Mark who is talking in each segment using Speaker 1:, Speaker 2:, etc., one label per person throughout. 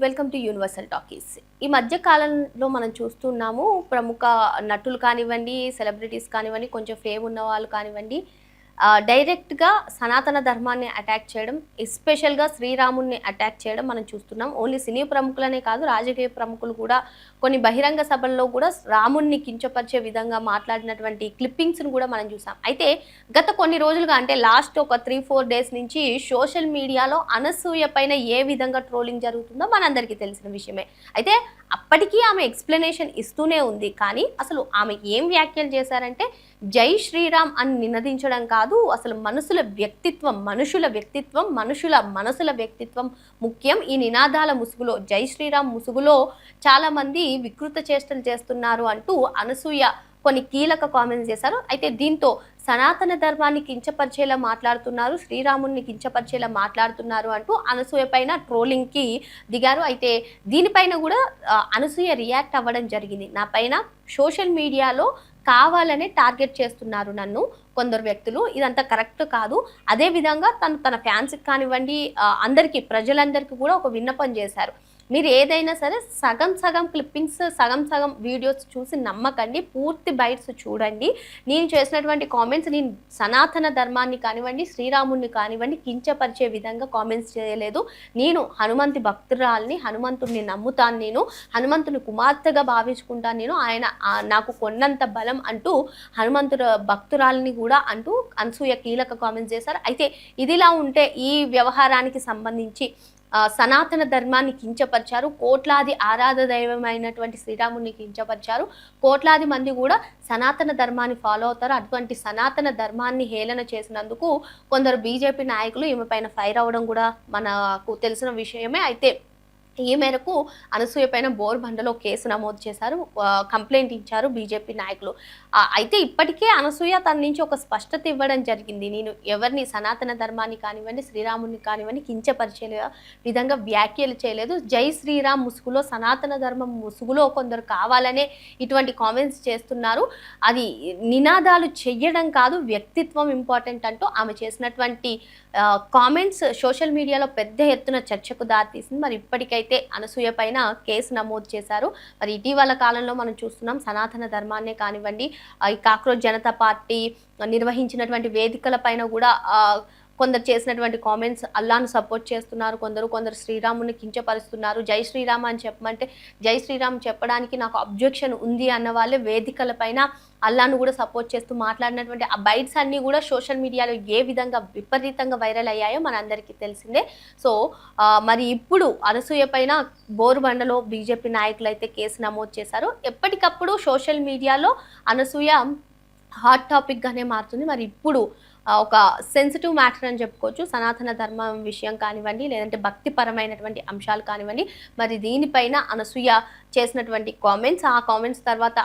Speaker 1: Welcome to universal talkies. ఈ మధ్య కాలంలో మనం చూస్తున్నాము ప్రముఖ నటులు కానివ్వండి, సెలబ్రిటీస్ కానివ్వండి, కొంచెం ఫేమ్ ఉన్న వాళ్ళు కానివ్వండి, డైరెక్ట్‌గా సనాతన ధర్మాన్ని అటాక్ చేయడం, ఎస్పెషల్‌గా శ్రీరాముడిని అటాక్ చేయడం మనం చూస్తున్నాం. ఓన్లీ సినీ ప్రముఖులనే కాదు, రాజకీయ ప్రముఖులు కూడా కొన్ని బహిరంగ సభల్లో కూడా రాముడిని కించపరిచే విధంగా మాట్లాడినటువంటి క్లిప్పింగ్స్‌ని కూడా మనం చూసాం. అయితే గత కొన్ని రోజులుగా అంటే లాస్ట్ ఒక 3, 4 డేస్ నుంచి సోషల్ మీడియాలో అనసూయ పైన ఏ విధంగా ట్రోలింగ్ జరుగుతుందో మనందరికీ తెలిసిన విషయమే. అయితే అప్పటికీ ఆమె ఎక్స్‌ప్లనేషన్ ఇస్తూనే ఉంది. కానీ అసలు ఆమె ఏం వ్యాఖ్యలు చేశారంటే జై శ్రీరామ్ అని నినదించడం కాదు, అసలు మనుషుల వ్యక్తిత్వం, మనుషుల మనసుల వ్యక్తిత్వం ముఖ్యం. ఈ నినాదాల ముసుగులో, జై శ్రీరామ్ ముసుగులో చాలామంది వికృత చేష్టలు చేస్తున్నారు అంటూ అనసూయ కొన్ని కీలక కామెంట్స్ చేశారు. అయితే దీంతో సనాతన ధర్మాన్ని కించపరిచేలా మాట్లాడుతున్నారు, శ్రీరాముడిని కించపరిచేలా మాట్లాడుతున్నారు అంటూ అనసూయ పైన ట్రోలింగ్కి దిగారు. అయితే దీనిపైన కూడా అనసూయ రియాక్ట్ అవ్వడం జరిగింది. నా పైన సోషల్ మీడియాలో కావాలనే టార్గెట్ చేస్తున్నారు నన్ను కొందరు వ్యక్తులు, ఇదంతా కరెక్ట్ కాదు. అదేవిధంగా తన ఫ్యాన్స్కి కానివ్వండి, అందరికీ, ప్రజలందరికీ కూడా ఒక విన్నపం చేశారు. మీరు ఏదైనా సరే సగం క్లిప్పింగ్స్, సగం వీడియోస్ చూసి నమ్మకండి, పూర్తి బైట్స్ చూడండి. నేను చేసినటువంటి కామెంట్స్, నేను సనాతన ధర్మాన్ని కానివ్వండి, శ్రీరాముడిని కానివ్వండి కించపరిచే విధంగా కామెంట్స్ చేయలేదు. నేను హనుమంతి భక్తురాల్ని, హనుమంతుడిని నమ్ముతాను, నేను హనుమంతుని కుమార్తెగా భావించుకుంటాను, నేను ఆయన నాకు కొన్నంత బలం అంటూ హనుమంతుడు భక్తురాల్ని కూడా అంటూ అనసూయ కీలక కామెంట్స్ చేశారు. అయితే ఇదిలా ఉంటే ఈ వ్యవహారానికి సంబంధించి సనాతన ధర్మాన్ని కించపరిచారు, కోట్లాది ఆరాధ దైవమైనటువంటి శ్రీరాముడిని కించపరిచారు. కోట్లాది మంది కూడా సనాతన ధర్మాన్ని ఫాలో అవుతారు. అటువంటి సనాతన ధర్మాన్ని హేళన చేసినందుకు కొందరు బీజేపీ నాయకులు ఈమె పైన ఫైర్ అవ్వడం కూడా మనకు తెలిసిన విషయమే. అయితే ఈ మేరకు అనసూయ పైన బోర్బండలో కేసు నమోదు చేశారు, కంప్లైంట్ ఇచ్చారు బీజేపీ నాయకులు. అయితే ఇప్పటికే అనసూయ తన నుంచి ఒక స్పష్టత ఇవ్వడం జరిగింది. నేను ఎవరిని సనాతన ధర్మాన్ని కానివ్వండి, శ్రీరాముని కానివ్వండి కించపరిచే విధంగా వ్యాఖ్యలు చేయలేదు. జై శ్రీరామ్ ముసుగులో, సనాతన ధర్మం ముసుగులో కొందరు కావాలనే ఇటువంటి కామెంట్స్ చేస్తున్నారు. అది నినాదాలు చెయ్యడం కాదు, వ్యక్తిత్వం ఇంపార్టెంట్ అంటూ ఆమె చేసినటువంటి కామెంట్స్ సోషల్ మీడియాలో పెద్ద ఎత్తున చర్చకు దారితీసింది. మరి ఇప్పటికైతే అనసూయ పైన కేసు నమోదు చేశారు. మరి ఇటీవల కాలంలో మనం చూస్తున్నాం, సనాతన ధర్మాన్నే కానివ్వండి, ఈ కాక్రోచ్ జనతా పార్టీ నిర్వహించినటువంటి వేదికల పైన కూడా కొందరు చేసినటువంటి కామెంట్స్ అల్లాను సపోర్ట్ చేస్తున్నారు, కొందరు శ్రీరాముని కించపరుస్తున్నారు. జై శ్రీరామ్ అని చెప్పమంటే జై శ్రీరామ్ చెప్పడానికి నాకు అబ్జెక్షన్ ఉంది అన్న వాళ్ళే వేదికల పైన అల్లాను కూడా సపోర్ట్ చేస్తూ మాట్లాడినటువంటి ఆ బైట్స్ అన్నీ కూడా సోషల్ మీడియాలో ఏ విధంగా విపరీతంగా వైరల్ అయ్యాయో మనందరికీ తెలిసిందే. సో మరి ఇప్పుడు అనసూయ పైన బోరుబండలో బీజేపీ నాయకులు అయితే కేసు నమోదు చేశారు. ఎప్పటికప్పుడు సోషల్ మీడియాలో అనసూయ హాట్ టాపిక్గానే మారుతుంది. మరి ఇప్పుడు ఒక సెన్సిటివ్ మ్యాటర్ అని చెప్పుకోవచ్చు. సనాతన ధర్మం విషయం కానివ్వండి, లేదంటే భక్తిపరమైనటువంటి అంశాలు కానివ్వండి, మరి దీనిపైన అనసూయ చేసినటువంటి కామెంట్స్, ఆ కామెంట్స్ తర్వాత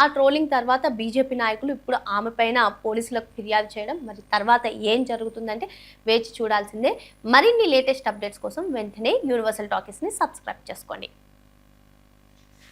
Speaker 1: ఆ ట్రోలింగ్ తర్వాత బీజేపీ నాయకులు ఇప్పుడు ఆమె పైన పోలీసులకు ఫిర్యాదు చేయడం, మరి తర్వాత ఏం జరుగుతుందంటే వేచి చూడాల్సిందే. మరిన్ని లేటెస్ట్ అప్డేట్స్ కోసం వెంటనే యూనివర్సల్ టాకీస్ని సబ్స్క్రైబ్ చేసుకోండి.